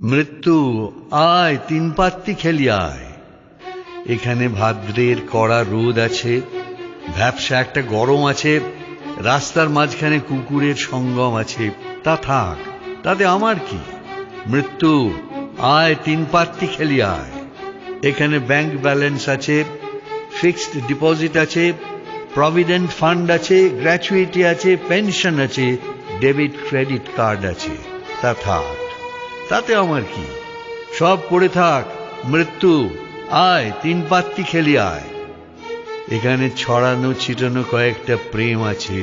মৃত্যু আয় তিন পাত্তি খেলি আয়। এখানে ভাদ্রের কড়া রোদ আছে, ভ্যাপসা একটা গরম আছে, রাস্তার মাঝখানে কুকুরের সঙ্গম আছে। তা থাক, তাতে আমার কি? মৃত্যু আয় তিন পাত্তি খেলি আয়। এখানে ব্যাংক ব্যালেন্স আছে, ফিক্সড ডিপোজিট আছে, প্রভিডেন্ট ফান্ড আছে, গ্র্যাচুইটি আছে, পেনশন আছে, ডেবিট ক্রেডিট কার্ড আছে। তা থাক, তাতে আমার কি? সব পড়ে থাক। মৃত্যু আয় তিন পাত্তি খেলি আয়। এখানে ছড়ানো ছিটানো কয়েকটা প্রেম আছে,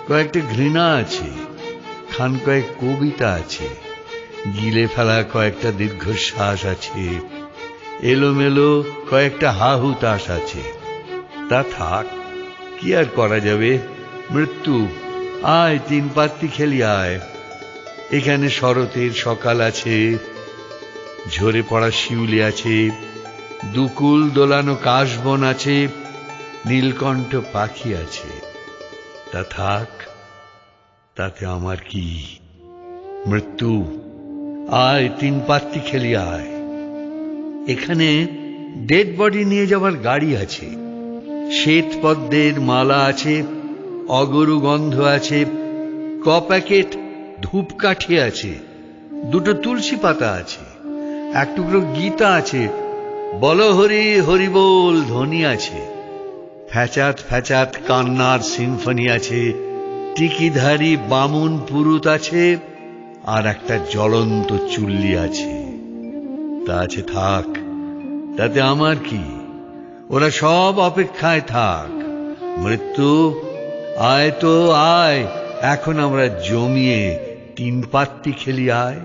কয়েকটা ঘৃণা আছে, খান কয়েক কবিতা আছে, গিলে ফেলা কয়েকটা দীর্ঘশ্বাস আছে, এলোমেলো কয়েকটা হাহুতাশ আছে। তা থাক, কি আর করা যাবে? মৃত্যু আয় তিন পাত্তি খেলি আয়। এখানে শরতের সকাল আছে, ঝরে পড়া শিউলি আছে, দুকুল দোলানো কাশবন আছে, নীলকণ্ঠ পাখি আছে। তা থাক, তাতে আমার কি? মৃত্যু আয় তিন পাত্তি খেলি আয়। এখানে ডেড বডি নিয়ে যাওয়ার গাড়ি আছে, শ্বেত পদ্মের মালা আছে, অগরু গন্ধ আছে, ক প্যাকেট ধূপকাঠি আছে, দুটো তুলসী পাতা আছে, এক টুকরো গীতা আছে, বলো হরি হরি বল ধ্বনি আছে, ফ্যাচাত ফ্যাচাত কান্নার সিম্ফনি আছে, টিকিধারী বামুন পুরুত আছে, আর একটা জ্বলন্ত চুল্লি আছে। তা আছে থাক, তাতে আমার কি? ওরা সব অপেক্ষায় থাক। মৃত্যু আয় তো আয়, এখন আমরা জমিয়ে তিন পাত্তি খেলি আয়।